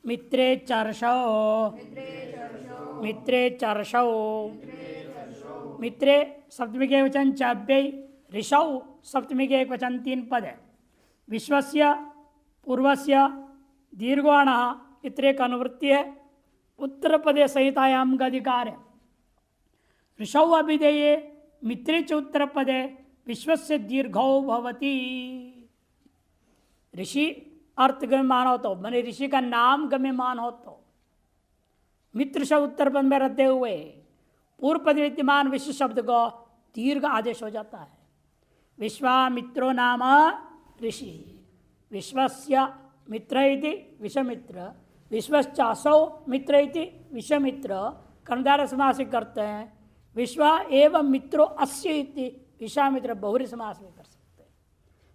मित्रे चर्षौ मित्रे चर्षौ मित्रे सप्तमी के वचन चाभ्य ऋषौ सप्तमी के एक वचन 3 पद है। विश्वस्य पूर्वस्य दीर्घवाण इतरे का अनुवृत्ति है। उत्तर पदे संहितायाम का अधिकार है। ऋषौ अभिधेये मित्रे च उत्तर पदे विश्वस्य दीर्घौ भवति। ऋषि अर्थ गम्यमान हो तो मैंने ऋषि का नाम गम्यमान हो तो मित्र शब्द उत्तर पद में रहते हुए पूर्व पद विद्यमान विश्व शब्द को दीर्घ आदेश हो जाता है। विश्वामित्रो नाम ऋषि। विश्वस्य मित्र इति विषमित्र, विश्वश्चासौ मित्र इति विषमित्र कर्मधारय समास करते हैं। विश्व एवं मित्रो अस्य इति विश्वामित्र बहुरी समास में कर सकते हैं।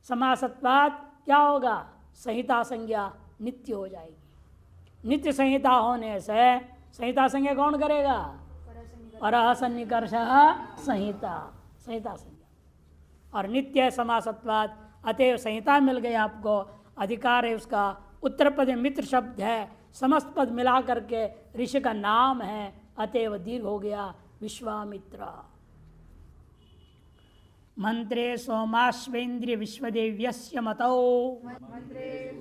समासत्वात् क्या होगा? संहिता संज्ञा नित्य हो जाएगी। नित्य संहिता होने से संहिता संज्ञा कौन करेगा? परः सन्निकर्ष संहिता, संहिता संज्ञा। और नित्य समासत्वात् अतएव संहिता मिल गई आपको, अधिकार है उसका। उत्तर पद में मित्र शब्द है, समस्त पद मिला करके ऋषि का नाम है, अतएव दीर्घ हो गया विश्वामित्र। मंत्रे सोमाश्वेन्द्रिय विश्वदेव्यस्य मतौ मंत्रे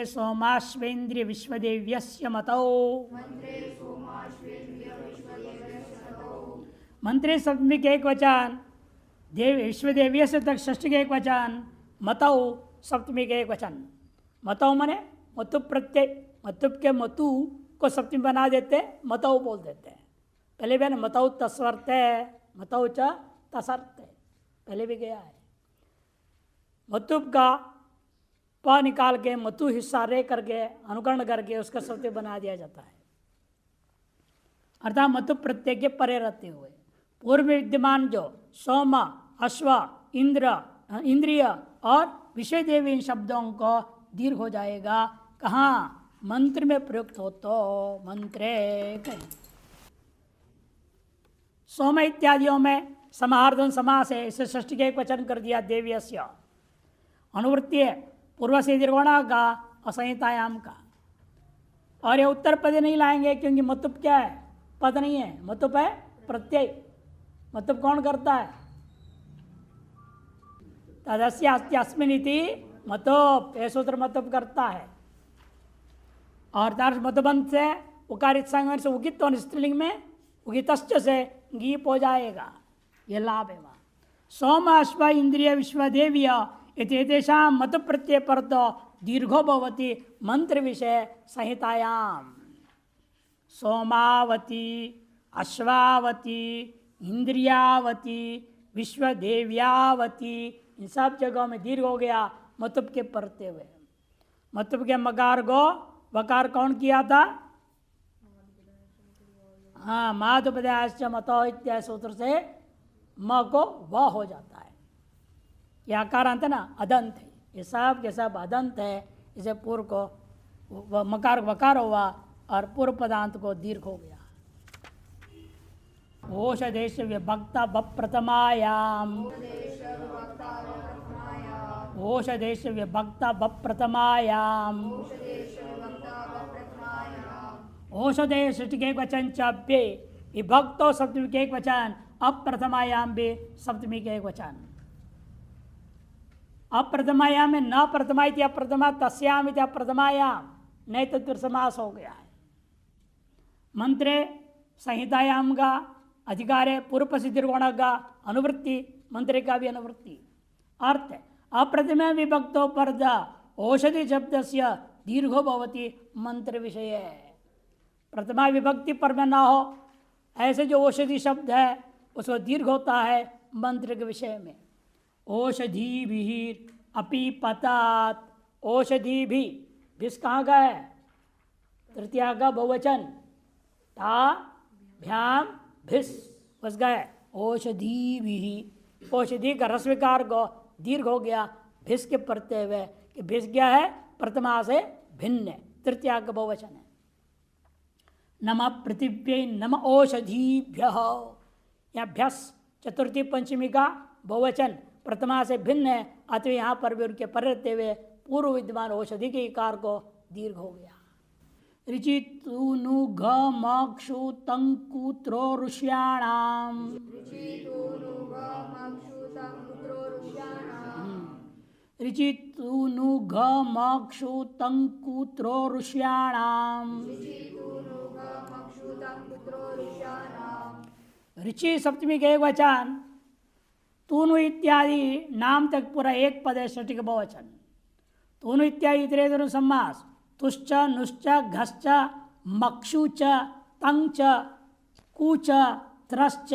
सोमाश्वेन्द्रिय विश्वदेव्यस्य मतौ मंत्रे सप्तमी के एक वचन, देव विश्वदेवीय से तक षष्ठी के एक वचन, मतौ सप्तमी के एक वचन। मतौ मने मतु प्रत्यय, मतुप के मतु को सप्तमी बना देते, मतौ बोल देते हैं। पहले भी है ना, मतौ तस्वर्ते मतौ च तसर्ते, पहले भी गया है। मतुप का प निकाल के मतु हिस्सा रे करके अनुकरण करके उसका सप्तमी बना दिया जाता है। अर्थात मतु प्रत्यय के परे रहते हुए पूर्व में विद्यमान जो सोम, अश्व, इंद्र, इंद्रिय और विषय देवी इन शब्दों को दीर्घ हो जाएगा। कहाँ? मंत्र में प्रयुक्त हो तो मंत्रे कहीं। सोम इत्यादियों में समाहार्धन समास है, इसे षष्ठी के एक वचन कर दिया। देव्यस्य अनुवृत्ति है पूर्व से दीर्घोणा का असंहितायाम का। और ये उत्तर पद नहीं लाएंगे क्योंकि मतुप क्या है? पद नहीं है, मतुप है प्रत्यय। मतुप कौन करता है? तदस्य अस्त्यस्मिन् इति मतुप, ये सूत्र मतुप करता है। और तार मतुबंध से उकारित संगमन से उगित और स्त्रीलिंग में उगितश्च से गीप हो जाएगा, ये लाभ है वहाँ। सोम अश्व इंद्रिय विश्वदेवीय इतेषां मत प्रत्यय पर तो दीर्घो भवति मंत्र विषय संहितायाम। सोमावती, अश्वावती, इंद्रियावती, विश्वदेव्यावती, इन सब जगहों में दीर्घ हो गया मतुप के परते हुए। मतुप के मकार को वकार कौन किया था? हाँ, माधुपदाश्च मतो इत्यादि सूत्र से म को व हो जाता है। यह आकारांत है ना, अदंत है, ये सब के सब अदंत है। इसे पूर्व को मकार वकार हुआ और पूर्व पदांत को दीर्घ हो गया। ओषधेश विभक्त बप्रथमायाम, ओषधेश विभक्त बप्रथमायाम, औषधे सृष्टि के एक वचन चाप्य विभक्तो सप्तमी के एक वचन, अप्रथमायाम भी सप्तमी के एक वचन। अप्रथमायाम में न प्रथमा इति अप्रथमा, तस्याम इति अप्रथमायाम, नहीं तत्पुर समास हो गया है। मंत्रे संहितायाम का अधिकार है, पूर्व से दीर्घोण का अनुवृत्ति, मंत्र का भी अनुवृत्ति। अर्थ अप्रथम विभक्तो पर औषधि शब्द से दीर्घो भवति मंत्र विषय। प्रथमा विभक्ति पर में ना हो, ऐसे जो औषधि शब्द है उसको दीर्घ होता है मंत्र के विषय में। औषधि भी अपि पतात, औषधि भी भिस कहाँ का है? तृतीया का बहुवचन, ता भ्याम भिस बस गए। औषधि भी, औषधि का रस्विकार को दीर्घ हो गया भिस के पढ़ते हुए कि भिस क्या है? प्रथमा से भिन्न, तृतीया का बहुवचन है। नम पृथिव्यै नम औषधिभ्यः, या भ्यस चतुर्थी पंचमी का बहुवचन प्रथमा से भिन्न है, अतः यहाँ पर भी उनके पर रहते हुए पूर्व विद्यमान औषधि के कार को दीर्घ हो गया। ऋचि तु नु घ म क्षु तंकु ત્રો ऋष्याणाम। ऋचि तु नु घ म क्षु तंकु ત્રો ऋष्याणाम। ऋचि सप्तमी के एक वचन, तूनु इत्यादि नाम तक पूरा एक पद है, षष्ठी का बहुवचन। तूनु इत्यादि इतरेतर समास, तुश्च नुश्च घश्च मक्षुच तंच कूच त्रश्च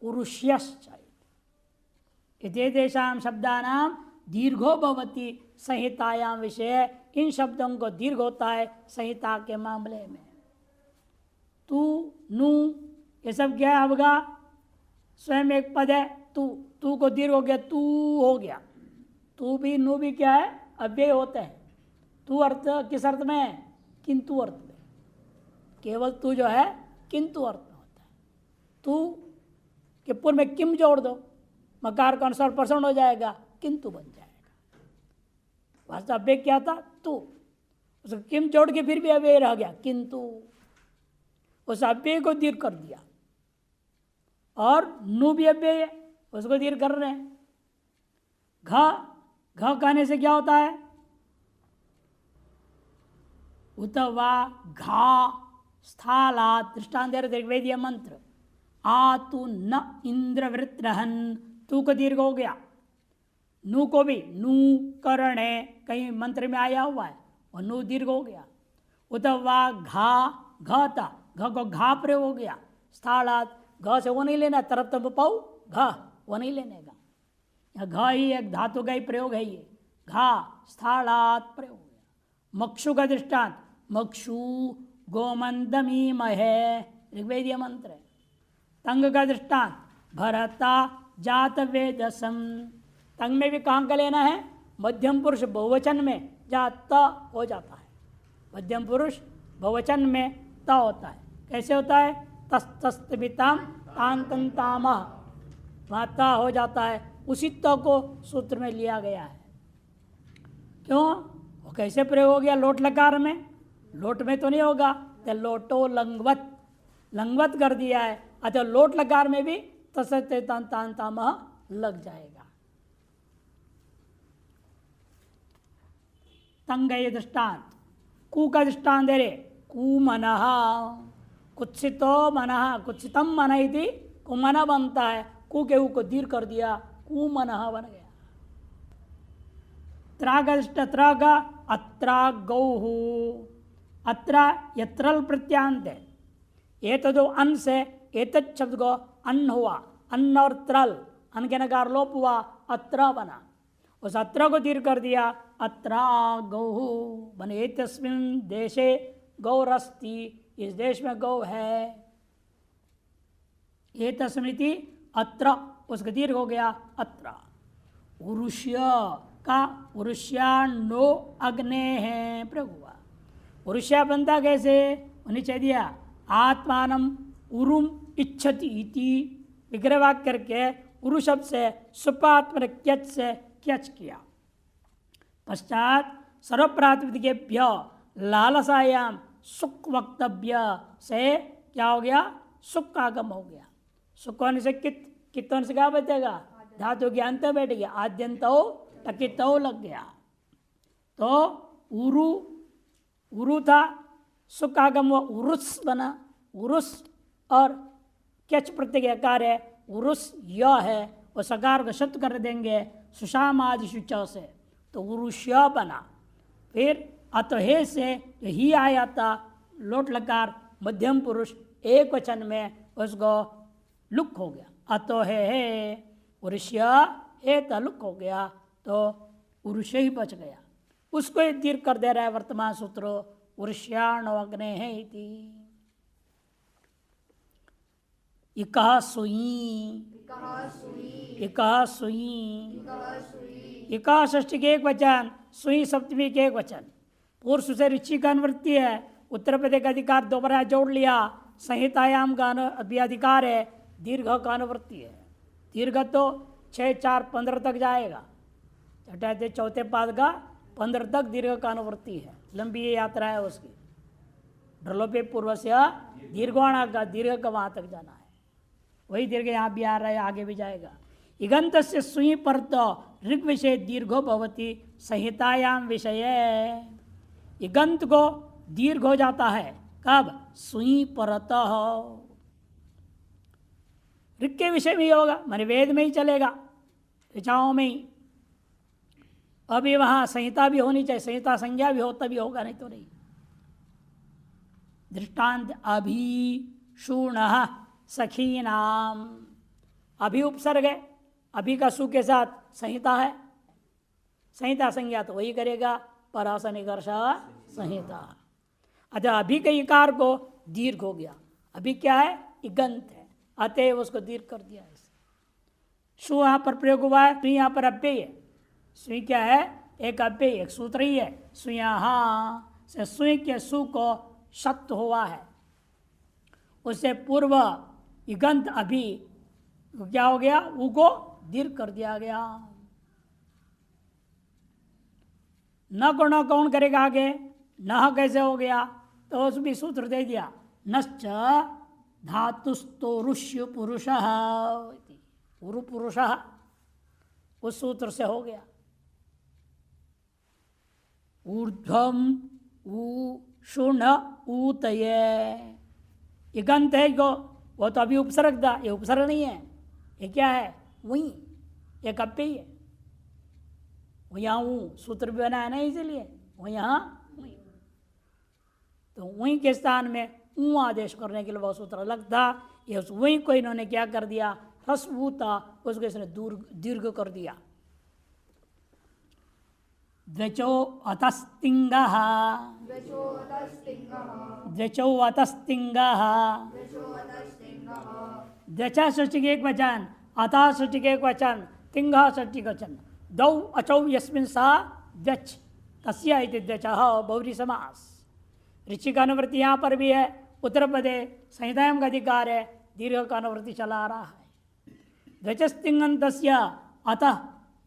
उरुष्यश्च इत्येतेषां शब्दानां दीर्घो भवति संहितायां विषय। इन शब्दों को दीर्घ होता है संहिता के मामले में। तू नु ये सब क्या है होगा, स्वयं एक पद है। तू को दीर्घ हो गया, तू हो गया। तू भी नु भी क्या है, अव्यय होते हैं। तू अर्थ किस अर्थ में है, किंतु अर्थ में। केवल तू जो है किंतु अर्थ में होता है। तू के पूर्व में किम जोड़ दो, मकार का अनुसार प्रसन्न हो जाएगा, किंतु बन जाएगा। वास्तव अव्यय क्या था, तू, उसको किम जोड़ के फिर भी अव्यय रह गया, किंतु उस अव्यय को दीर्घ कर दिया। और नु भी अव्यय है, उसको दीर्घ कर रहे हैं। घ कहने से क्या होता है, उत वा घा स्थाला दृष्टांत ऋग्वेदीय मंत्र। आ तु न इंद्रवृत रहन, तू को दीर्घ हो गया। नू को भी नू करण है, कहीं मंत्र में आया हुआ है, और नू दीर्घ हो गया। उत वा घा घ था, घ को घा प्रयोग हो गया। स्थालात घ से वो नहीं लेना, तरफ तब पाऊ घ वो नहीं लेने का, घ ही एक धातु का ही प्रयोग है ये। घा स्थालात प्रयोग हो गया। मक्षु का दृष्टांत, मक्षु गोमंदमी महे, ऋग्वेदीय मंत्र है। तंग का दृष्टांत, भरता जात वेदसम। तंग में भी कहाँ का लेना है, मध्यम पुरुष बहुवचन में जात हो जाता है। मध्यम पुरुष बहुवचन में त होता है। कैसे होता है, तस्तस्तबिताम तांतंताम, वहाँ त हो जाता है। उसी त को सूत्र में लिया गया है। क्यों, वो कैसे प्रयोग हो गया लोट लकार में, लोट में तो नहीं होगा, तो लोटो लंगवत, लंगवत कर दिया है। अच्छा, लोट लकार में भी तस्ते तांताम लग जाएगा। तंग ये दृष्टांत, कू का दृष्टांत दे रे, कू मनः, कुत्सितो मनः, कुत्सितम मन इति कुमन बनता है। कू के ऊ को दीर्घ कर दिया, कू मनः बन गया। त्राग अत्रा गौहु, अत्रा यत्रल प्रत्यांत है। एतदो अन्न से एतत् शब्द को अन्न हुआ, अन्न और त्रल, अन्न के नकार लोप हुआ, अत्र बना। उस अत्र को दीर्घ कर दिया, अत्रा गौहु बने। तस्मिन् देशे गौरस्ति, इस देश में गौ है। ये तस्मिति अत्र, उसका दीर्घ हो गया अत्र। उरुष्य का उरुष्याण्णो अग्ने है प्रयोग हुआ। उरुष्या बनता कैसे, उन्हें कह दिया आत्मानम उरुम इच्छति इति विग्रह वाक्य करके उरु शब्द से सुपात्म क्यच से क्यच किया। पश्चात सर्व प्रातिपदिकेभ्य लालसायाम सुख वक्तव्य से क्या हो गया, सुख का आगम हो गया। सुख होने से कित होने से क्या बचेगा, धातु के अंत बैठ गया, आद्यंत टकित लग गया। तो उरु था, सुख आगम हुआ, उरुस बना। उरुस और क्यच प्रत्यय आकार है, उरुस य है, और सकार को शब्द कर देंगे सुषाम आदि शुच से, तो उरुष्य बना। फिर अतहे से ही आया था, लोट लकार मध्यम पुरुष एक वचन में, उसको लुक हो गया, अतहे उरुष्य हे लुक हो गया, तो उरुष्य ही बच गया। उसको दीर्घ कर दे रहा है वर्तमान सूत्र, उरुष्याणो अग्ने है इति। इकः सुई, इकः सुई, इकः षष्ठी के एक वचन, सुई सप्तमी के एक वचन। पूर्व से ऋषि का अनुवृत्ति है, उत्तर प्रदेश का अधिकार दोबारा जोड़ लिया, संहितायाम का भी अधिकार है, दीर्घ का अनुवृत्ति है। दीर्घ तो 6 4 15 तक जाएगा। चटाते चौथे पाद का 15 तक दीर्घ का अनुवृत्ति है, लंबी ये यात्रा है उसकी। ढ्रलोपे पूर्व से दीर्घवाणा का दीर्घ का वहां तक जाना है, वही दीर्घ यहाँ भी आ रहा है, आगे भी जाएगा। इगंत से सुई परत ऋग विषय दीर्घो भवती संहितायाम विषय। इगंत को दीर्घ हो जाता है कब? सुई परत ऋग के विषय में ही होगा, माने वेद में ही चलेगा, ऋचाओं में ही। अभी वहां संहिता भी होनी चाहिए, संहिता संज्ञा भी हो तभी होगा, नहीं तो नहीं। दृष्टांत अभी शूण सखी नाम, अभी उपसर्ग है, अभी का सु के साथ संहिता है, संहिता संज्ञा तो वही करेगा, परासनिकर्ष संहिता। अच्छा, अभी के इकार को दीर्घ हो गया, अभी क्या है? इगंत है, अतएव उसको दीर्घ कर दिया। सु यहाँ पर प्रयोग हुआ है, सुई यहाँ पर अव्यय है। सुई क्या है? एक अव्यय, एक सूत्र ही है। सुयहाँ से सुई के सु को शब्द हुआ है, उससे पूर्व इगंत अभी क्या हो गया? ऊ को दीर्घ कर दिया गया। न को न कौन करेगा आगे? न कैसे हो गया? तो उसमें भी सूत्र दे दिया, नश्च धातुस्तो ऋष्य पुरुष, पुरु पुरुष, उस सूत्र से हो गया। ऊर्ध्वम ऊ शुण ऊतये, इगंत है को, वो तो अभी उपसर्ग था, ये उपसर्ग नहीं है, ये क्या है? वही एक अव्यय है। वो यहाँ ऊ सूत्र भी बना है ना, इसलिए वो यहाँ वही, तो वही के स्थान में ऊ आदेश करने के लिए वो सूत्र अलग था। ये उस वही को इन्होंने क्या कर दिया? ह्रस्व था, उसको इसने दीर्घ कर दिया। द्वचो अतस्तिंगः, द्वचो अतस्तिंगः, द्वचा षष्ठी के एक वचन, अतः षष्ठी के एक वचन, तिंगः षष्ठी का वचन, दौ अचौ यस्मिन् सा द्वच तस्य इति द्वचः बहुव्रीहि समास। ऋचि का अनुवृत्ति यहाँ पर भी है, उत्तर प्रदेश संहितायाम का अधिकार है, दीर्घ का अनुवृत्ति चला आ रहा है। द्वचस्तिंगन्तस्य अतः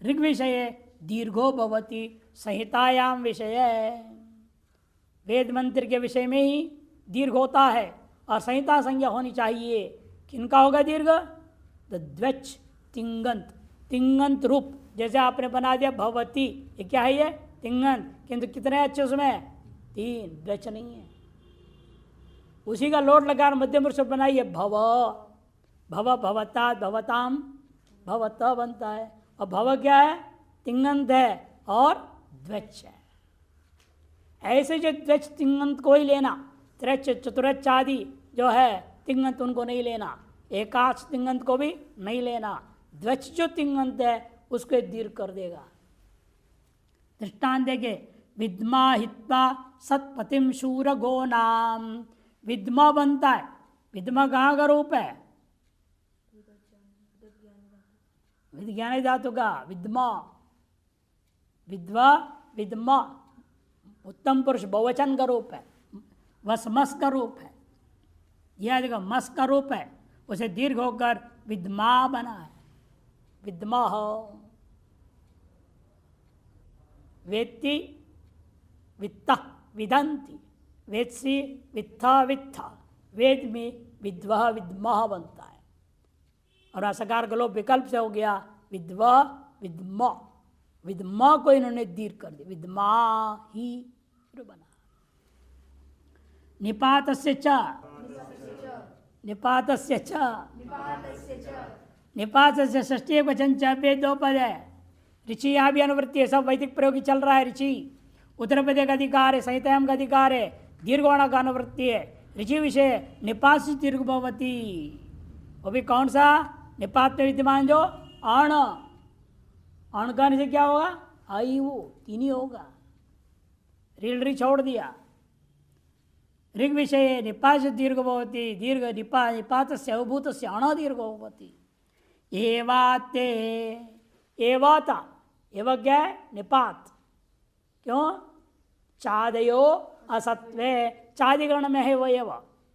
ऋग विषये दीर्घो भवति संहितायाम विषय, वेद मंत्र के विषय में ही दीर्घ होता है और संहिता संज्ञा होनी चाहिए। किनका होगा दीर्घ? तो द्वच तिंगंत, तिंगंत रूप, जैसे आपने बना दिया भवती, ये क्या है? ये तिंगंत, किंतु कितने अच्छे उसमें? 3, द्वच नहीं है। उसी का लोट लगाकर मध्यम पुरुष बनाइए, भव, भव भवता भवताम, भवत बनता है। और भव क्या है? तिंगंत है और द्वच है। ऐसे जो द्वच तिंगंत को ही लेना, त्रिच चतुरच आदि जो है तिंगंत उनको नहीं लेना, एकाच तिंगंत को भी नहीं लेना। द्वच जो तिंगंत है उसको दीर्घ कर देगा। दृष्टांत देखे, विद्मा हित्वा सत्पतिम शूर गो नाम, विद्मा बनता है, विद्मा कहाँ का रूप है? विज्ञान धातु का विद्मा, विद्वा विद्मा उत्तम पुरुष बहुवचन का रूप है, वसमस का रूप है, यह देखो मस का रूप है, उसे दीर्घ होकर विद्मा बना है। विद्मा हो, वेत्ति वित्ता विदंती, वेत्सी वित्था वित्था, वेद में विद्वा विद्मा बनता है। और असकार का लोप विकल्प से हो गया विद्वा विद्मा, विद्मा को इन्होंने दीर्घ कर दिया, विद्मा ही बना। निपातस्य च, निपातस्य च, निपातस्य षष्ठी वचन च पे 2 पद है। ऋषि यहाँ भी अनुवृत्ति है, सब वैदिक प्रयोग चल रहा है। ऋषि उत्तर प्रदेश का अधिकार है, संहितायाम का अधिकार है, दीर्घोण का अनुवृत्ति है। ऋषि विषय निपात दीर्घ भवती, वो भी कौन सा? निपात में विद्यमान जो अण, अण का से क्या होगा? आई, वो 3 ही होगा, रील छोड़ दिया। ऋग विषय निपात दीर्घ भवती, दीर्घ निपात से अवभूत से अण दीर्घ भवती। एवाते, एवाता, एव क्या है? निपात, क्यों? चादयो असत्वे, चादिगण में है वो एव,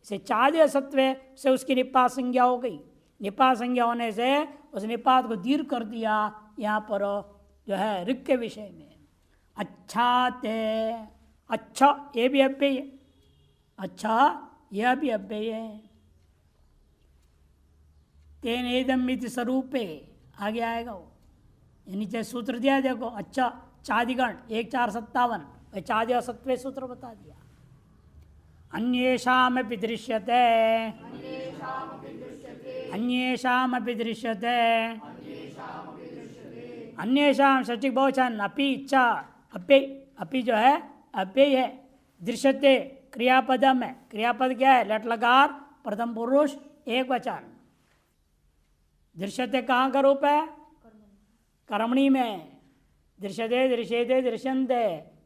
से चादय असत्वे से उसकी निपात संज्ञा हो गई। निपात संज्ञा होने से उस निपात को दीर्घ कर दिया यहाँ पर जो है ऋक के विषय में। अच्छा ते, अच्छा ये भी अव्यय है, अच्छा यह भी अव्यय है। तेन एदम इति स्वरूपे आगे आएगा वो, नीचे सूत्र दिया देखो। अच्छा चादिगण 1,457 चादि और सत्वे सूत्र बता दिया। अन्येषामपि दृश्यते, अन्येषामपि दृश्यते, अन्येषाम षष्ठी बहुवचन अपि इच्छा अप्यय, अपि जो है अप्यय है। दृश्यते क्रियापदम है, क्रियापद क्या है? लट लकार प्रथम पुरुष एक वचन। दृश्यते कहाँ का रूप है? कर्मणि में। दृश्यते दृश्यते दृश्यन्ते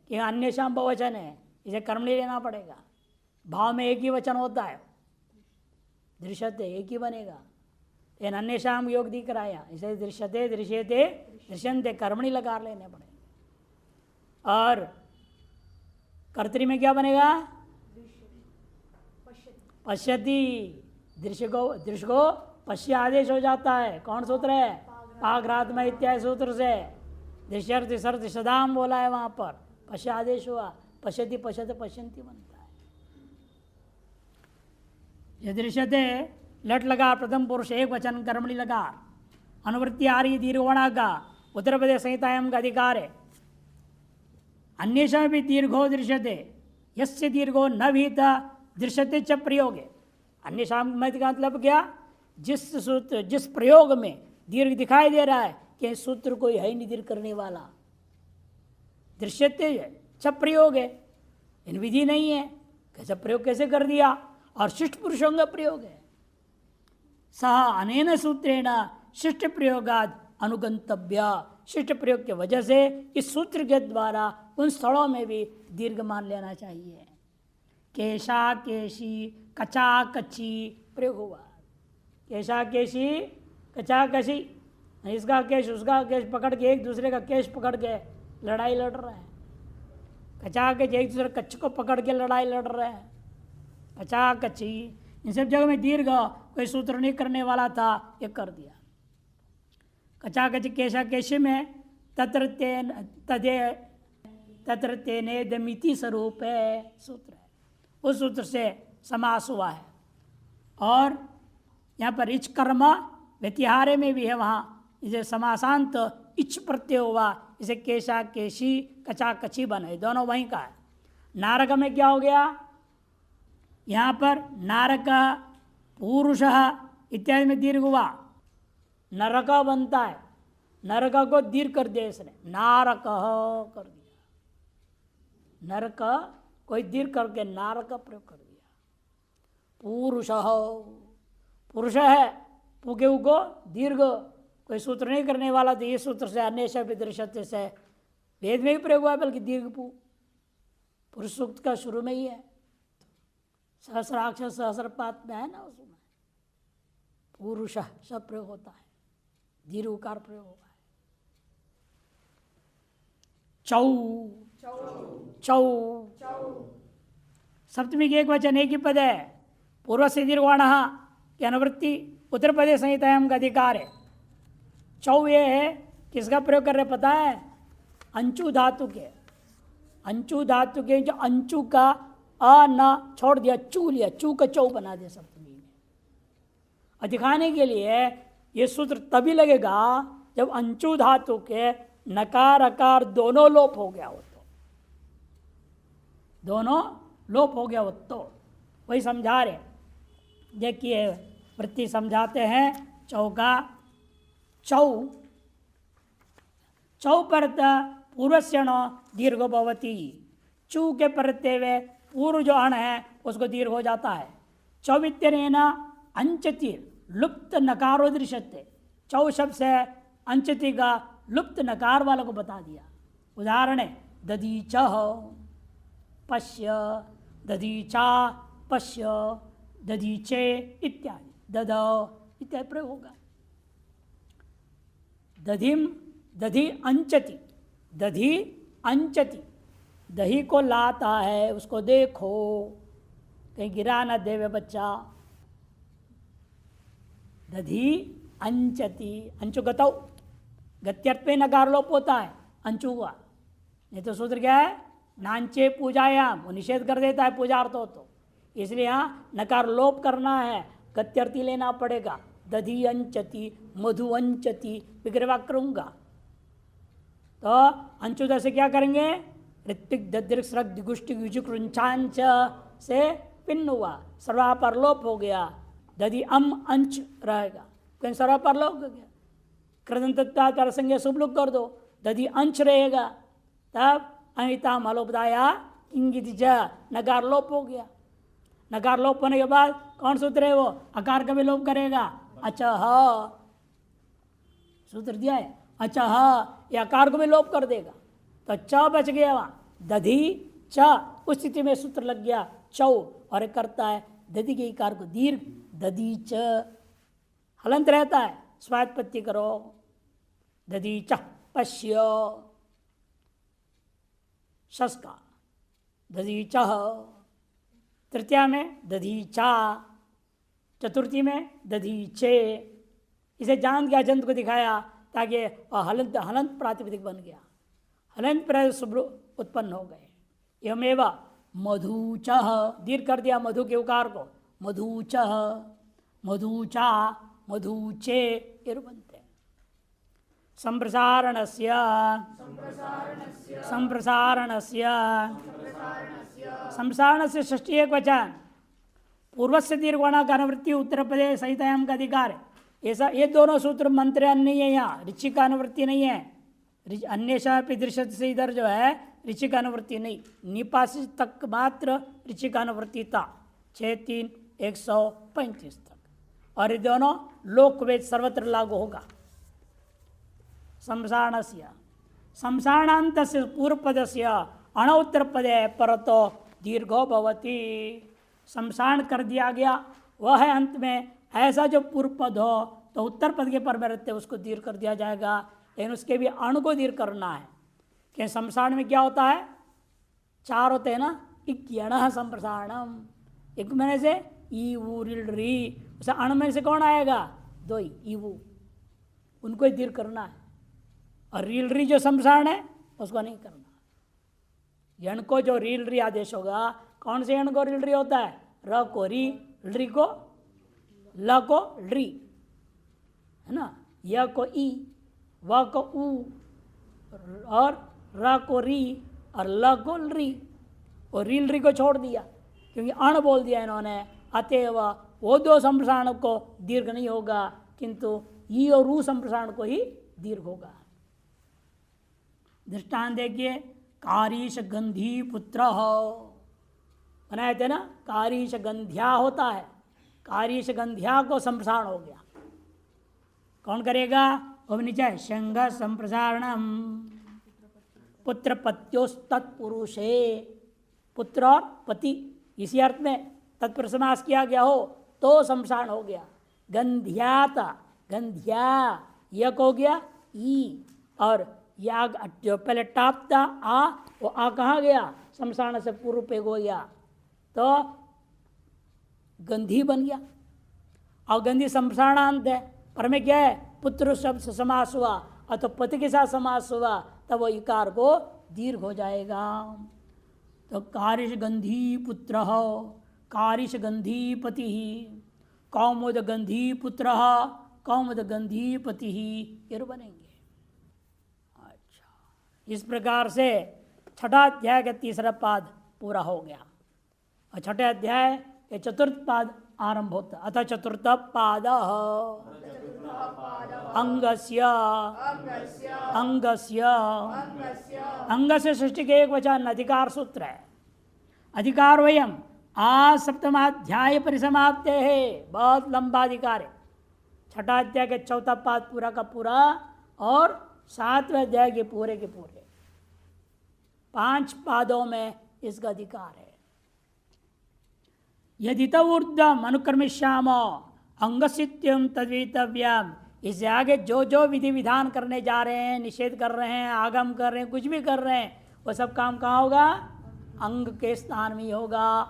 कि अन्येषाम बहुवचन है, इसे कर्मणि लेना पड़ेगा। भाव में एक ही वचन होता है, दृश्यते एक ही बनेगा, इन अन्येषाम योग दिख रहा है, इसे दृश्यते दृश्यते दृश्यन्ते कर्मणि लकार लेने पड़ेगा। और कर्तरी में क्या बनेगा? पश्यति। दृश्य को पश्य आदेश हो जाता है। कौन सूत्र है? पाग्रात्मा इत्यादि सूत्र से दृश्यर्थ सर्थ सदाम बोला है, वहां पर पश्य आदेश हुआ। पश्यति पश्यते पश्यन्ति बनता है। ये दृश्यते लट लगा प्रथम पुरुष एक वचन कर्मणि लगा। अनुवृत्ति आ रही दीर्घवणा का उत्तर प्रदेश संहितायाम का अधिकार है। अन्येषां भी दीर्घो दृश्यते, यस्य दीर्घो न भीत दृश्यते च प्रयोगे। अन्येषां का मतलब क्या? जिस सूत्र जिस प्रयोग में दीर्घ दिखाई दे रहा है कि सूत्र कोई है नहीं दीर्घ करने वाला, दृश्यते च प्रयोग है, इन विधि नहीं है। कैसे प्रयोग कैसे कर दिया? और शिष्ट पुरुषों का प्रयोग है। सह अनेन सूत्रेण शिष्ट प्रयोगाद अनुगंतव्य। शिष्ट प्रयोग के वजह से इस सूत्र के द्वारा उन स्थलों में भी दीर्घ मान लेना चाहिए। केशा केशी कचा कची प्रयोग हुआ। केशा केशी कचा कची, इसका केश उसका केश पकड़ के एक दूसरे का केश पकड़ के लड़ाई लड़ रहे हैं। कचा केश एक दूसरे कच्च को पकड़ के लड़ाई लड़ रहे हैं। कचा कची इन सब जगह में दीर्घ कोई सूत्र नहीं करने वाला था, ये कर दिया। कचा कची केशा केशी में तत्र तेन तदे तत्र तेने दमिति स्वरूप है सूत्र है, उस सूत्र से समास हुआ है। और यहाँ पर इच कर्म व्यतिहारे में भी है, वहाँ इसे समासांत इच प्रत्यय हुआ, इसे केशा केशी कचा कची बने, दोनों वहीं का है। नारक में क्या हो गया? यहाँ पर नारक पुरुष इत्यादि में दीर्घ हुआ, नरक बनता है। नरक को दीर्घ कर दिया इसने, नारक कर दिया। नरक कोई दीर्घ करके नारक प्रयोग कर दिया। पुरुष पुरुष है, पुगे उगो दीर्घ कोई सूत्र नहीं करने वाला, तो ये सूत्र से अन्य दृश्यते से वेद में भी प्रयोग हुआ, बल्कि दीर्घ पुरुष सूक्त का शुरू में ही है। सहस्राक्षर सहस्रपात में है ना, उसमें पुरुष सब प्रयोग होता है, दीर्घ उकार प्रयोग हुआ है। चौ चौ सप्तमी के एक वचन एक ही पद है। पूर्व से दीर्घवाण की अनुवृत्ति उत्तर प्रदेश संहितायाम का अधिकार है। चौ ये है, किसका प्रयोग कर रहे पता है? अंचु धातु के। अंचु धातु के जो अंचु का अ न छोड़ दिया, चू लिया, चू का चौ बना दिया सप्तमी में। और दिखाने के लिए ये सूत्र तभी लगेगा जब अंचु धातु के नकार अकार दोनों लोप हो गया हो, तो दोनों लोप हो गया हो तो वही समझा रहे। देखिए वृत्ति समझाते हैं। चौका चौ चौ परत पूर्वस्य दीर्घ भवती। चू के प्रत्यय वे पूर्व जो अण है उसको दीर्घ हो जाता है। चौवित्यनेन अंचति लुप्त नकारो दृश्यते। चौ शब्द से अंचति का लुप्त नकार वालों को बता दिया। उदाहरण है दधीच पश्य, दधीचा पश्य, दधीचे इत्यादि, दध इत्यादि प्रयोग होगा। दधिम दधि अंचति, दधि अंचति, दही को लाता है, उसको देखो, कहीं गिरा न देवे बच्चा। दधी अंचति, अंचु गतौ, गत्यर्थ पे नकार लोप होता है अंचु हुआ। नहीं तो सूत्र क्या है, नांचे पूजायाम, वो निषेध कर देता है पूजार्थ हो तो, इसलिए यहाँ नकार लोप करना है, गत्यर्थी लेना पड़ेगा। दधी अंचति, मधु अंचति, विग्रह करूंगा तो अंशुदय से क्या करेंगे, ऋत्विक ददृक सृग दिगुष्टि युजुकृंचांच से पिन्न हुआ, सर्वा पर लोप हो गया, दधी अम अंच रहेगा, कहीं सर्वा पर लोप हो गया, कृदंतत्वात्पर संज्ञा शुभ लोग कर दो, दधी अंश रहेगा, तब अहिता मलोपदाया इंगित ज, नकार लोप हो गया। नकार लोप होने के बाद कौन सूत्र है वो, अकार का भी लोप करेगा, अच्छा सूत्र दिया है, अच्छा ये अकार को भी लोप कर देगा, तो च बच गया वहां, दधी च, उस स्थिति में सूत्र लग गया चौ, और एक करता है दधी के इकार को दीर्घ, दधी च, हलंत रहता है, स्वात्पत्ति करो, दधी च पश्य, शस्का दधी च, तृतीया में दधी चा, चतुर्थी में दधी चे, इसे जान के अजंत को दिखाया ताकि हलंत हलंत प्रातिपदिक बन गया, हलंत प्रातिपदिक उत्पन्न हो गए। यमेव मधुचः, दीर्घ कर दिया मधु के उकार को, मधुचः, मधुचा, मधुचे, ये बनते हैं। संप्रसारणस्य, संप्रसारणस्य, संप्रसारणस्य षष्ठी एक वचन, पूर्व से दीर्घवर्ण का अनुवृत्ति उत्तर प्रदेश सहित एम का अधिकार है। ऐसा ये दोनों सूत्र मंत्र नहीं है, यहाँ ऋचि का अनुवृत्ति नहीं है, अन्यशा पिदृशत से इधर जो है ऋचि का अनुवृत्ति नहीं, निपासित तक मात्र ऋचि का अनुवृत्ति था 6-3-135 तक, और ये दोनों लोकवेद सर्वत्र लागू होगा। संसारणस्य, संसारणांत से पूर्व पदस्य अणोत्तर पदे परतो दीर्घो भवति, संसारण कर दिया गया वह है अंत में, ऐसा जो पूर्व पद हो तो उत्तर पद के पर में रहते उसको दीर्घ कर दिया जाएगा, लेकिन उसके भी अणु को दीर्घ करना है। कि संसारण में क्या होता है, चार होते हैं ना, इक्यण संप्रसारणम, एक महीने से ई ऊ रिल री, उसे अण में से कौन आएगा, दो ही ईवू, उनको ही दीर्घ करना है, और रील री जो संप्रसारण है उसको नहीं करना। यण को जो रील री आदेश होगा, कौन से यण को रील री होता है, र को री, री को ल को री, है ना, य को ई, व को ऊ, और र को री, और ल को री, और रील री को छोड़ दिया क्योंकि अण बोल दिया इन्होंने, अतएव वो दो संप्रसारण को दीर्घ नहीं होगा, किंतु ई और ऊ संप्रसारण को ही दीर्घ होगा। दृष्टांत देखिए, कारीश गंधी पुत्र बनाए थे ना, कारीश गंध्या होता है, कारीश गंध्या को संप्रसारण हो गया, कौन करेगा, वो नीचे संग संप्रसारणम, पुत्र पत्योस्तत्पुरुषे, पुत्र और पति इसी अर्थ में तत्पुरुष समास किया गया हो तो संप्रसारण हो गया। गंध्याता, गंध्या यक हो गया ई, और याग जो पहले टापता आ, वो आ कहाँ गया, संप्रसारण से पूर्व पे हो गया तो गंधी बन गया, और गंधी संप्रसारणांत है, पर में क्या है, पुत्र शब्द से समास हुआ और तो पति के साथ समास हुआ, तब वो इकार को दीर्घ हो जाएगा। तो कारिश गंधी पुत्र हो, कारिश गंधी पति ही, कौमुद गंधी पुत्र, कौमुद गंधी पति ही, ये बनेंगे। अच्छा, इस प्रकार से छठा अध्याय का तीसरा पाद पूरा हो गया, और छठे अध्याय के चतुर्थ पाद आरंभ होता। अतः चतुर्थ पाद अंगस्य, अंगस्य, अंग से सृष्टि के एक वचन अधिकार सूत्र है। अधिकार वयम आज सप्तमाध्याय परिसमाप्ते है, बहुत लंबा अधिकार है। छठा अध्याय के चौथा पाद पूरा का पूरा और सातवें अध्याय के पूरे 5 पादों में इसका अधिकार है। यदि तऊर्ध्वम अनुक्रमिष्याम अंगसित्यम तद्वितव्यम, इससे आगे जो जो विधि विधान करने जा रहे हैं, निषेध कर रहे हैं, आगम कर रहे हैं, कुछ भी कर रहे हैं, वो सब काम कहाँ होगा, अंग के स्थान में होगा।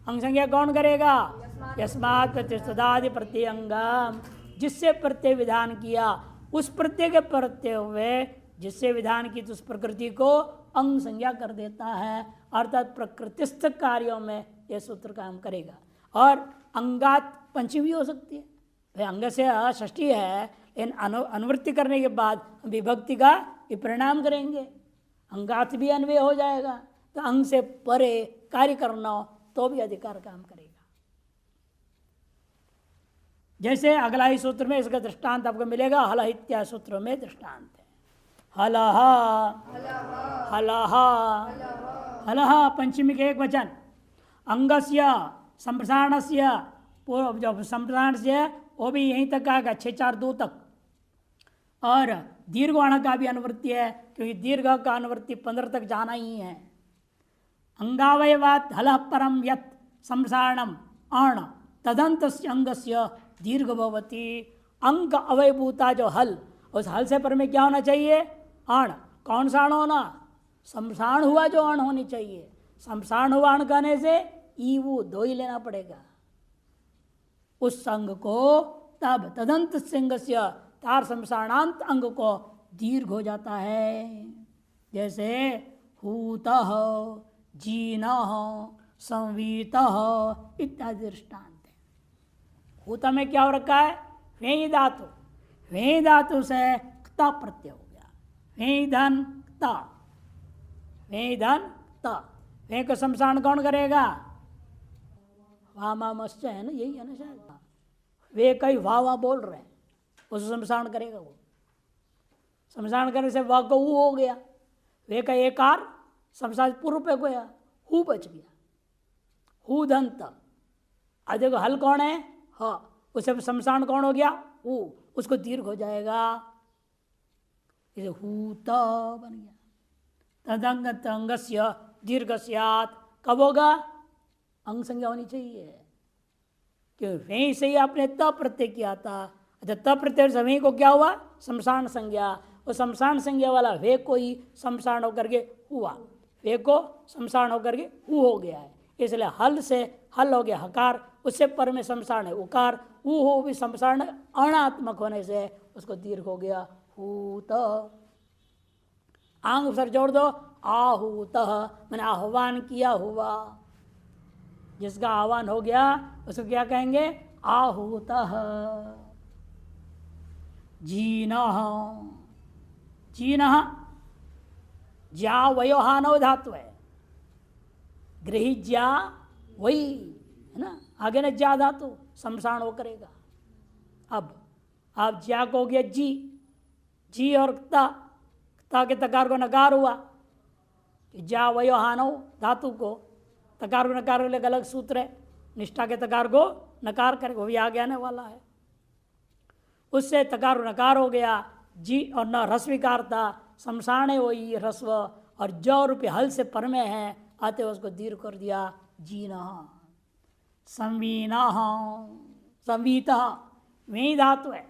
अंग संज्ञा कौन करेगा, यस्मात् प्रतिष्ठादि प्रत्यंगम, जिससे प्रत्यय विधान किया, उस प्रत्यय के प्रत्यय हुए जिससे विधान की, तो उस प्रकृति को अंग संज्ञा कर देता है। अर्थात प्रकृतिस्थ कार्यों में यह सूत्र काम करेगा। और अंगात पंचमी भी हो सकती है, भाई अंग से षष्ठी है, लेकिन अनुवृत्ति करने के बाद विभक्ति का परिणाम करेंगे, अंगात भी अन्वय हो जाएगा, तो अंग से परे कार्य करना हो तो भी अधिकार काम करेगा। जैसे अगला ही सूत्र में इसका दृष्टांत आपको मिलेगा, हल इत्यादि सूत्रों में दृष्टांत है। हलह हलह हलह पंचमी के एक वचन, अंगस्य संप्रसारणस्य, जो संप्रसारण से वो भी यहीं तक आएगा 6-4-2 तक। और दीर्घवाण का भी अनुवृत्ति है, क्योंकि दीर्घ का अनुवृत्ति 15 तक जाना ही है। अंगावयवात हलः परम यत् संप्रसारणम अण तदंत अंगस्य दीर्घ भवति। अंग अवयभूता जो हल, उस हल से पर में क्या होना चाहिए? अण। कौन सा अण होना? संप्रसारण हुआ जो अण होनी चाहिए। संप्रसारण हुआ अण कहने से ईवु 2 ही लेना पड़ेगा। उस अंग को तब तदंत सिंह से तार संप्रसारणांत अंग को दीर्घ हो जाता है। जैसे हूत जीन संवीत इत्यादि दृष्टांत है। हूत में क्या हो रखा है? वेई धातु, वेई धातु से क्ता प्रत्यय हो गया। वेई धन क्ता, वेई धन क्ता। वे को संप्रसारण कौन करेगा? वामामश्च है ना, यही है ना शायद। वे कई वाह बोल रहे हैं, उसे संप्रसारण करेगा। वो संप्रसारण करने से वाह को ऊ हो गया, वे का एकार संप्रसारण पूर्व पे गया, हु बच गया। हु दंत। देखो हल कौन है? हाँ, उसे संप्रसारण कौन हो गया? ऊ, उसको दीर्घ हो जाएगा, इसे हूत बन गया। तदंग तंगस्य दीर्घ स्यात्। कब होगा? अंग संज्ञा होनी चाहिए, क्यों? वहीं से ही आपने त प्रत्यय किया था। अच्छा, त प्रत्यय से वहीं को क्या हुआ? संप्रसारण संज्ञा। वो संप्रसारण संज्ञा वाला वे को ही संप्रसारण होकर के हुआ, वे को संप्रसारण होकर के ऊ हो गया है। इसलिए हल से हल हो गया हकार, उससे पर में संप्रसारण है उकार, ऊ हो भी संप्रसारण अणात्मक होने से उसको दीर्घ हो गया हूत। आंग सर जोड़ दो, आहूत मैंने आह्वान किया हुआ। जिसका आह्वान हो गया उसको क्या कहेंगे? आहूत। जीन, जीन ज्या वयोहानव धातु है, गृहित ज्या वही है ना, आगे ना ज्या धातु संप्रसारण हो करेगा। अब आप ज्या को हो गया जी, जी और ता, ता के तकार को नकार हुआ। ज्या वयोहानव धातु को तकार को नकार अलग अलग सूत्र है, निष्ठा के तकार को नकार करके वो भी आगे आने वाला है। उससे तकार नकार हो गया, जी और न रस्विकार था, शमशाने वही रस्व और जो रूपये हल से पर में है आते उसको दीर्घ कर दिया जीन। संवीन संवीत वही धातु है,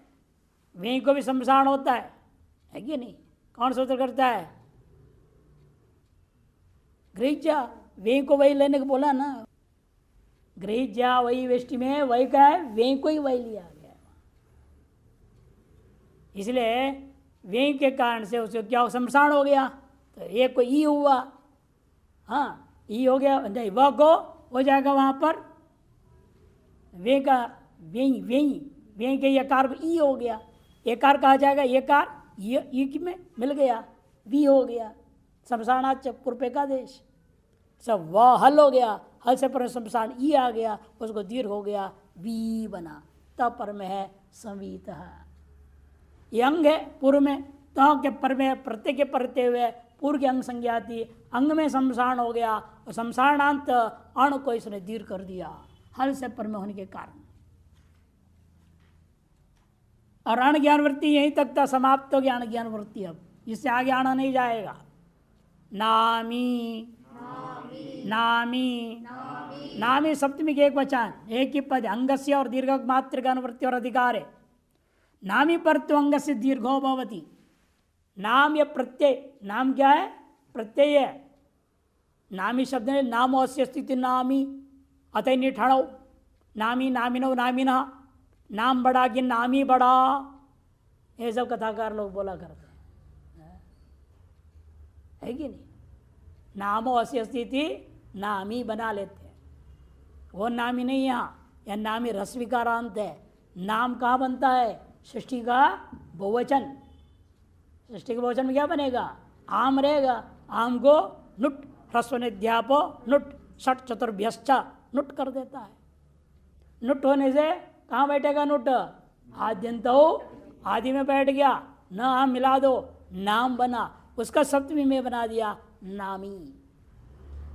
वही को भी शमशान होता है कि नहीं? कौन सूत्र करता है? गृहिजा, वे को वही लेने को बोला ना, गृहिजा वही वेष्टि में वही का है, वे को ही वही लिया गया। इसलिए वे के कारण से उसको क्या शमशान हो गया, तो एक को ई हुआ, हाँ ई हो गया, नहीं वह को हो जाएगा वहां पर वे का वेई वेई वे के यकार को ई हो गया, एकार कहा जाएगा, एकार ई में मिल गया, वी हो गया, शमशानाच पूर्व का देश सब वह हल हो गया, हल से पर शमशान ई आ गया, उसको दीर्घ हो गया, वी बना, तब पर में है संवीत। ये अंग है पूर्व में, त के पर में प्रत्यय के परते हुए पूर्व की अंग संज्ञा थी, अंग में शमशान हो गया और शमशानांत अण को इसने दीर्घ कर दिया हल से पर में होने के कारण। और अण ज्ञान वृत्ति यहीं तक था, समाप्त हो गया अण ज्ञान वृत्ति। अब इससे आगे आना नहीं जाएगा। नामी नामी नामी सप्तमी के एक वचन, एक ही पद, अंगस्य और दीर्घ मात्र का अनुवृत्ति और अधिकार है। नामी पर तो अंग से दीर्घो भवति। नाम या प्रत्यय, नाम क्या है? प्रत्यय है। नामी शब्द ने नामो अस्य स्थिति नामी अतः निठाणो, नामी नामिनो नामिना, नाम बड़ा कि नाम ही बड़ा, ये सब कथाकार लोग बोला करते हैं, है कि नहीं? नामो अस्य स्थिति नाम ही बना लेते हैं, वो नाम ही नहीं यहाँ, या नाम ही रस विकारांत है। नाम कहाँ बनता है? सृष्टि का बहुवचन। सृष्टि के बहुवचन में क्या बनेगा? आम रहेगा। आम को नुट, ह्रस्व निध्यापो नुट, षट चतुर्भ्यश्च नुट कर देता है। नुट होने से कहाँ बैठेगा नुट? आद्यंत आदि में बैठ गया, न आम मिला दो, नाम बना, उसका सप्तमी में बना दिया नामी।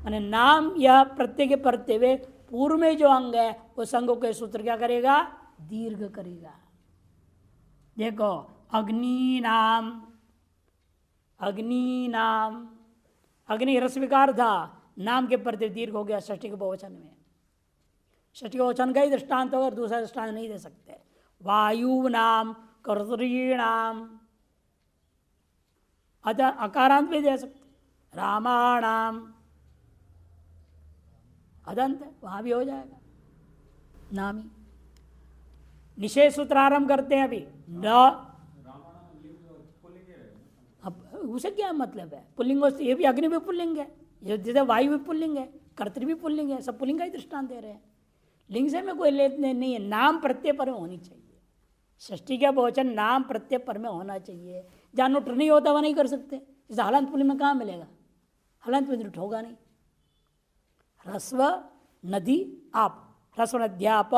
माने नाम यह प्रत्यय के पढ़ते हुए पूर्व में जो अंग है उस अंगों के सूत्र क्या करेगा? दीर्घ करेगा। देखो अग्नि नाम, अग्नि नाम, अग्नि रस विकार था, नाम के प्रति दीर्घ हो गया षष्ठी के बहुवचन में। षष्ठी के बहुवचन का ही दृष्टांत होगा, दूसरा दृष्टांत नहीं दे सकते। वायु नाम, कर्तरीणाम, अतः अकारांत भी दे सकते। रामाणाम, अदंत वहां भी हो जाएगा नामी। निषेध सूत्र आरंभ करते हैं अभी। न, अब उसे क्या मतलब है? पुल्लिंग, ये भी अग्नि भी पुल्लिंग है, जैसे वायु भी पुल्लिंग है, कर्तृ भी पुल्लिंग है, सब पुल्लिंग का ही दृष्टांत दे रहे हैं। लिंग से में कोई लेने नहीं है, नाम प्रत्यय पर में होनी चाहिए। षष्ठी का बहुवचन नाम प्रत्यय पर में होना चाहिए। जहाँ नुट नहीं होता वह नहीं कर सकते। जैसे हलंत पुल्लिंग में कहाँ मिलेगा? हलंत में नुट होगा नहीं। ह्रस्व नदी आप, ह्रस्व नद्याप,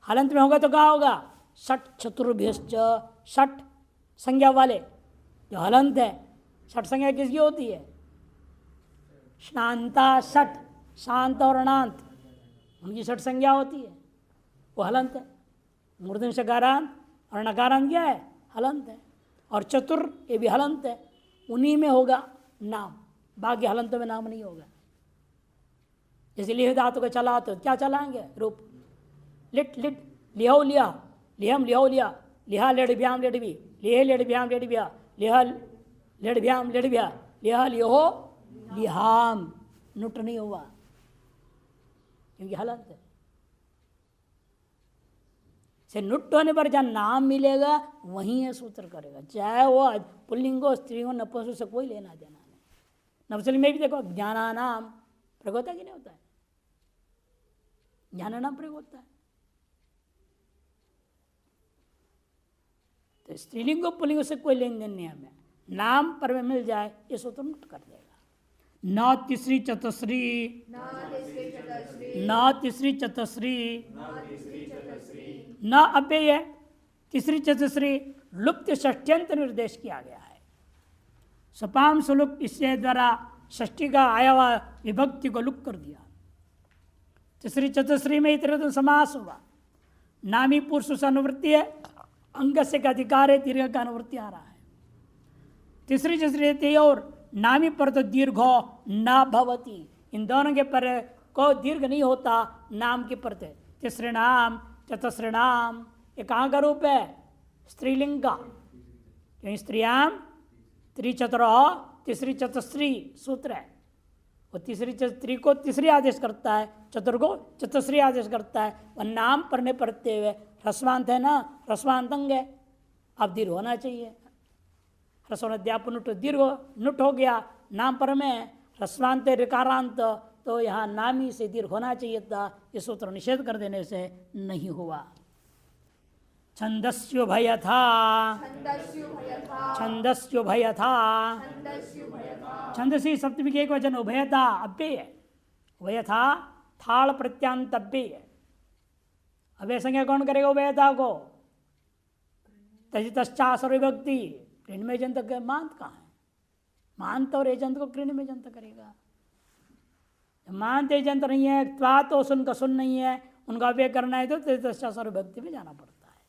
हलंत में होगा तो क्या होगा? षट चतुर्भ्यश्च, षट संज्ञा वाले जो हलंत है, षट संज्ञा किसकी होती है? श्नांता षट, शांत और अनांत, उनकी षट संज्ञा होती है, वो हलंत है। मूर्धन्य शकारांत और नकारांत क्या है? हलंत है। और चतुर ये भी हलंत है, उन्हीं में होगा नाम, बाकी हलंतों में नाम नहीं होगा। जैसे लिह धातु को चला तो क्या चलाएंगे? रूप। लिट लिट, लिहो लिया, लिहम लिहो लिया, लिहा लेडभ्याम लेडभी, लिहे लेडभ्याम लेडभ्या, लिहा लेडभ्याम लेडभ्या, लिहा लिहो लिहाम, नुट नहीं हुआ क्योंकि हलंत है। से नुट होने पर जहाँ नाम मिलेगा वहीं है सूत्र करेगा, चाहे वो पुल्लिंग हो, स्त्री हो, नपुंसक से कोई लेना देना नहीं। नपुंसक में भी देखो ज्ञानानाम प्रयोग होता है कि नहीं होता है? ज्ञानानाम प्रयोग होता है। तो स्त्रीलिंग को पुल्लिंग से कोई लेन देन नहीं है। हमें नाम पर में मिल जाए ये सूत्र नुट कर देगा। न तीसरी चतुश्री, न तीसरी चतुश्री, न अव्यय, तीसरी चतुश्री लुप्त षष्ट्यंत निर्देश किया गया है। सपाम सुलुप इससे द्वारा षष्ठी का आया हुआ विभक्ति को लुप्त कर दिया। तीसरी चतुश्री में इतर समास हुआ। नामी पुरुष से अनुवृत्ति है, अंग से का अधिकार है, दीर्घ का अनुवृत्ति आ रहा है। तीसरी चतुर्थी और नामी पर तो दीर्घो न भवती, इन दोनों के पर को दीर्घ नहीं होता नाम के पर। तीसृणाम चतुस्रणाम, ये कहाँ का रूप है? स्त्रीलिंग का। स्त्रियाम त्रिचतुरो, तीसरी चतुश्री सूत्र है। वो तीसरी चतुश्री को तीसरी आदेश करता है, चतुर को चतुश्री आदेश करता है। वह नाम पढ़ने पढ़ते हुए ह्रस्वांत है ना, ह्रस्वांत अंग है, अब दीर्घ होना चाहिए। ह्रस्वाध्याप नुट दीर्घ नुट हो गया, नाम पर में ह्रस्वांत ऋकारांत, तो यहाँ नामी से दीर्घ होना चाहिए था। ये सूत्र निषेध कर देने से नहीं हुआ। छंदस्योभय था, छंदस्योभय था, छंदसी सप्तमी के एक वचन उभय था, अव्यय है। उभय था थाल प्रत्यांत अव्यय है। अव्यय संज्ञा कौन करेगा उभयता को? तस्चा सर्वभक्ति, कृण में जंत मांत कहाँ है? मांत और एजंत को कृण में जंत करेगा। मानते जंत्र नहीं है, त्वा तो सुन का सुन नहीं है, उनका अव्यय करना है तो सर्वभक्ति में जाना पड़ता है।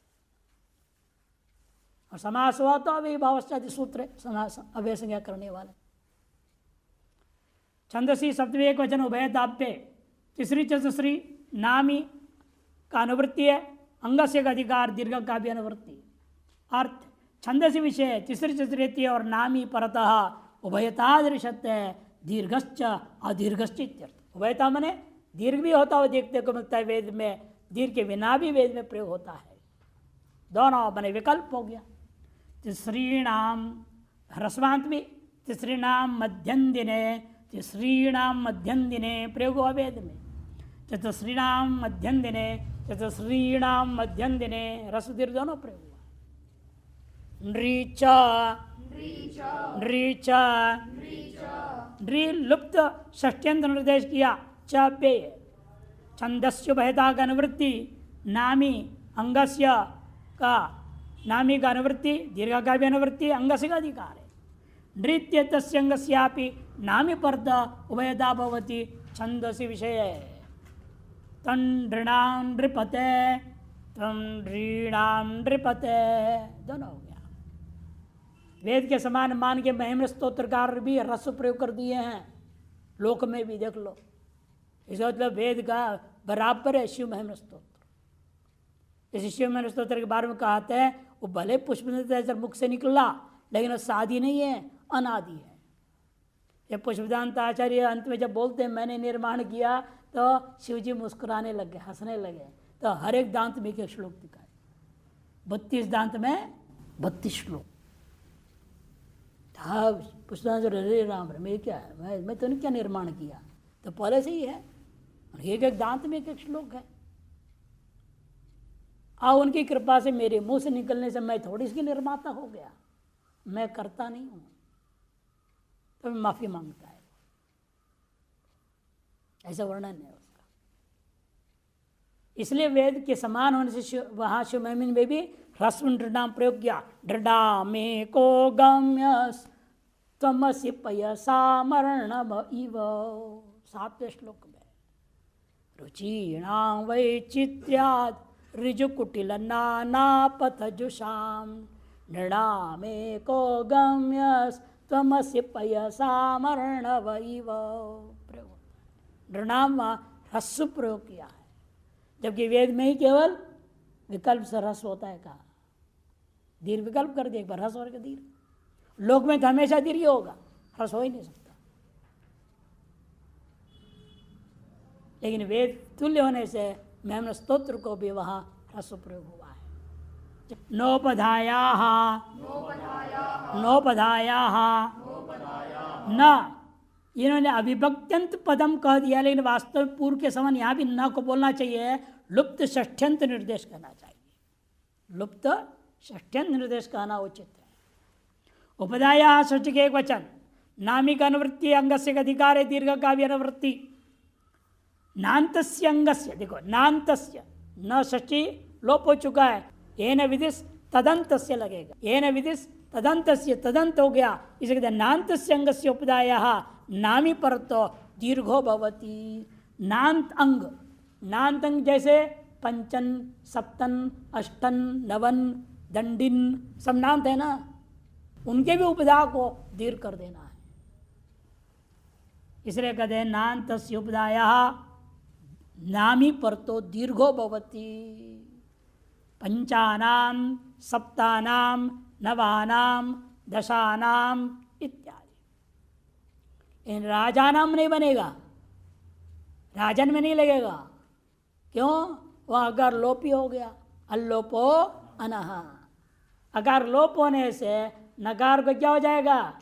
और समास हुआ तो अव्यय भावश्चादि सूत्र समास अव्यय संज्ञा करने वाले। छंदसी सप्तमी एक वचन उभयताप्य, तीसरी चतुश्री नामी का अनुवृत्ति है, अंगस्य का अधिकार दीर्घ का भी अनुवृत्ति। अर्थ छंदसी विषय तीसरी चतुर्थी और नामी परतः उभयता दृश्यते है, दीर्घश्च अदीर्घश्च इत्यर्थ। उभयता मने दीर्घ भी होता हो देखने को मिलता है वेद में, दीर्घ के बिना भी वेद में प्रयोग होता है। दोनों बने विकल्प हो गया। तिसरीणाम ह्रस्वांत भी तिसरीणाम मध्यम दिने, तिसरीणाम मध्यम दिने प्रयोग हुआ वेद में। चतुश्रीणाम मध्यम दिने, चतुश्रीणाम मध्यम दिने रस दीर्घ दोनों प्रयोग हुआ। नृच नृच नृ लुप्त षष्ट्यंत निर्देश किया। च पेय छंदस्य भयता का अनुवृत्ति नामी अंगस्य का नामी का अनुवृत्ति दीर्घ का भी अनुवृत्ति अंगस्य का अधिकार है। नृत्य तस्य अंगस्यापि नामी पर्द उभयता भवति छंदसि विषय। तन नृणाम नृपते तम नृणाम नृपते दोनों हो गया। वेद के समान मान के महिम स्तोत्रकार भी रस प्रयोग कर दिए हैं, लोक में भी देख लो। इसका मतलब वेद का बराबर है शिव महिम स्तोत्र। इस शिव महिम स्तोत्र के बारे में कहते हैं वो भले पुष्पदंत मुख से निकला लेकिन वो साधी नहीं है, अनादि है। ये पुष्पदंत आचार्य अंत में जब बोलते हैं मैंने निर्माण किया तो शिव जी मुस्कुराने लगे, हंसने लगे। तो हर एक दांत में एक श्लोक दिखाए, 32 दांत में 32 श्लोक। पुष्पदंत रे राम मैं क्या है, मैं तो क्या निर्माण किया, तो पहले से ही है। एक एक दांत में एक एक श्लोक है। उनकी कृपा से मेरे मुंह से निकलने से मैं थोड़ी सी निर्माता हो गया, मैं करता नहीं हूं, तो माफी मांगता है। ऐसा वर्णन है उसका। इसलिए वेद के समान होने से वहां शिव महिमा में भी ह्रस्व नृणाम प्रयोग किया। नृणामे को गम्य त्वमसि पयसा मरणम इव 7वें श्लोक में। रुचीणां वैचित्र्याद् ऋजुकुटिल नानापथजुषां नृणामेको गम्यस्त्वमसि पयसा मरणव इव। नृणाम ह्रस्व प्रयोग किया है, जबकि वेद में ही केवल विकल्प से रस होता है। कहा दीर्घ विकल्प कर दिया, एक बार रस और दीर्घ। लोक में तो हमेशा दीर्घ होगा, रस हो ही नहीं सकता। लेकिन वेद तुल्य होने से महिम स्तोत्र को भी वहां रस प्रयोग हुआ है। नोपधायाः नोपधायाः न, इन्होंने अविभक्त्यंत पदम कह दिया, लेकिन वास्तव में पूर्व के समान यहां भी न को बोलना चाहिए, लुप्त षष्ठ्यंत निर्देश करना चाहिए। लुप्त षष्ठ्यंत निर्देश कहना उचित है। उपधाया षष्ठी के एक वचन, नामी का अनुवृत्ति अंगस्य का अधिकार है, दीर्घ का भी अनुवृत्ति। नान्तस्य अंगस्य, देखो नान्तस्य न षष्ठी लोप हो चुका है, येन विदिश तदंतस्य लगेगा। येन विदिश तदंतस्य, तदंत हो गया, इसे कहते हैं नान्तस्य अंगस्य उपधायाः नामी परतो दीर्घो भवति। नान्त अंग, नान्त अंग जैसे पंचन, सप्तन, अष्टन, नवन, दंडिन सब नान्त है ना, उनके भी उपधा को दीर्घ कर देना है। इसलिए कहते हैं नान्तस्य उपधायाः नामी परतो दीर्घो भवति। पंचानाम, सप्तानाम, नवानाम, दशानाम इत्यादि। इन राजानाम नहीं बनेगा, राजन में नहीं लगेगा। क्यों? वह अगर लोपी हो गया, अल्लोपो अनहा। अगर लोप होने से नकार को क्या हो जाएगा?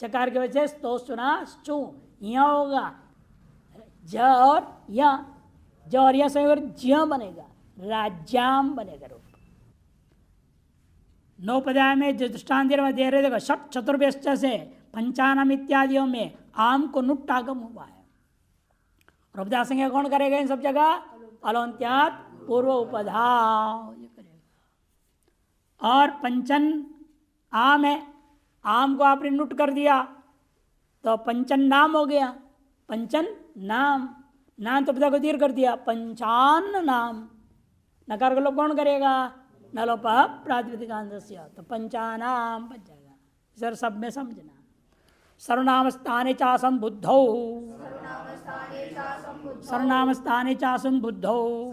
चकार की वजह से तो सुना चू यहाँ होगा, ज और या, ज और या संयोग ज्य बनेगा, राज्याम बनेगा रूप। नौपध्याय में जो दृष्टांत दे रहे देखो, षट चतुर्वेष्ट से पंचानम इत्यादियों में आम को नुट आगम हुआ है। और उपधा संज्ञा कौन करेगा इन सब जगह? अलोन्त्यात पूर्व उपधा ये करेगा। और पंचन आम है, आम को आपने नुट कर दिया तो पंचन नाम हो गया, पंचन नाम, नाम तो उपधा को दीर्घ कर दिया, पंचान नाम। नकार को लोग कौन करेगा? नलोप प्रातिपदिकांतस्य, तो पंचानाम बच जाएगा। सर सब में समझना। सर्वनाम स्थाने चासम बुद्धौ, सर्वनाम स्थाने चासम बुद्धौ,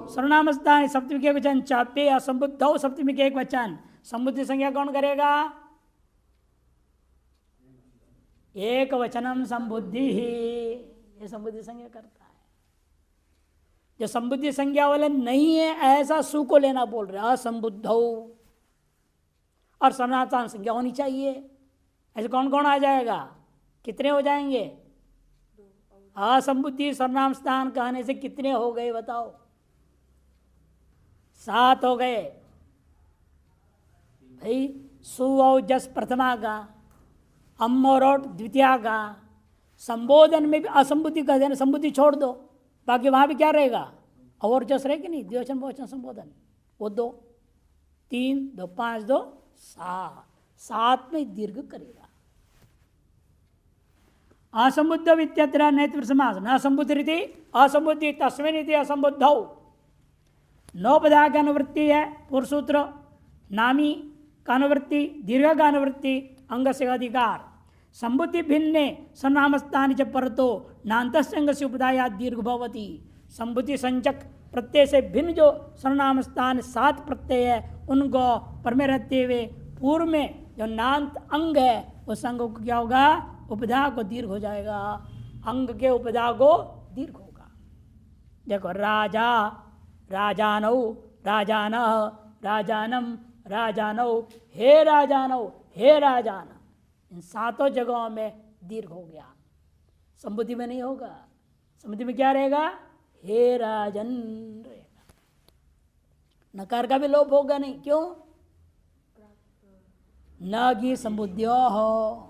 सर्वनाम स्थाने सप्तमी के वचन चापे असंबुद्धौ, सप्तमी के एक वचन। संबुद्धि संज्ञा कौन करेगा? एक वचनम संबुद्धि ही, ये संबुद्धि संज्ञा करता है। जो संबुद्धि संज्ञा वाले नहीं है ऐसा सु को लेना बोल रहे असंबुद्ध और सर्वनाम संज्ञा होनी चाहिए। ऐसे कौन कौन आ जाएगा, कितने हो जाएंगे? असंबुद्धि सर्वनाम स्थान कहने से कितने हो गए बताओ? 7 हो गए भाई। सु और जस प्रथमा का, अम और औट द्वितीया का। संबोधन में भी असंबुद्धि कह देना, संबुद्धि छोड़ दो, बाकी वहां भी क्या रहेगा? और जस रहेगी नहीं, द्विवचन बहुवचन संबोधन वो 2 3 2 5 2 7 7 में दीर्घ करेगा। असंबुद्ध इत्यत्र नैतिक समास न संबुद्ध रीति असंबुद्धि तस्मिन् इति असंबुद्धौ। 9 पदा की अनुवृत्ति है पूर्व सूत्र। नामी का अनुवृत्ति, दीर्घ का अनुवृत्ति, अंग से अधिकार। संबुद्धि भिन्ने सर्वनामस्थानि च परतो नान्तस्यंग से उपदाया दीर्घ भवति। संबुद्धि संचक प्रत्यय से भिन्न जो सर्वनाम स्थान 7 प्रत्यय है उनको पर में रहते हुए पूर्व में जो नान्त अंग है उस अंग को क्या होगा? उपधा को दीर्घ हो जाएगा। अंग के उपधा को दीर्घ होगा। देखो राजा, राजानौ, राजान, राजानम, राजानौ, हे राजानौ, हे राजान, इन 7 जगहों में दीर्घ हो गया। संबुद्धि में नहीं होगा। संबुद्धि में क्या रहेगा? हे राजन रहेगा। नकार का भी लोप होगा नहीं। क्यों? न गी संबुद्ध्यो हो,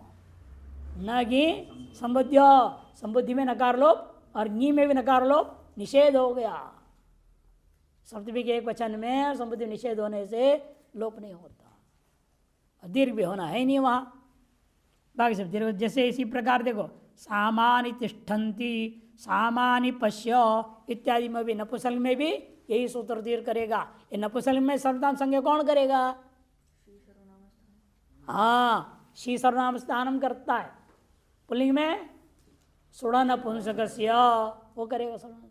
न गी संबुद्ध्यो। संबुद्धि में नकार लोप और नी में भी नकार लोप निषेध हो गया। सप्तमी के एक वचन में संबुद्धि निषेध होने से लोप नहीं होता और दीर्घ भी होना है नहीं वहां। बाकी सब दीर्घ। जैसे इसी प्रकार देखो सामानि तिष्ठन्ति, सामानि पश्य इत्यादि में भी नपुंसक में भी यही सूत्र दीर्घ करेगा। ये नपुंसक में सर्वनाम संज्ञा कौन करेगा? हाँ, शी सर्वनाम स्थानम करता है। पुल्लिंग में सुड़ा नपुंसकस्य वो करेगा सर्वनाम।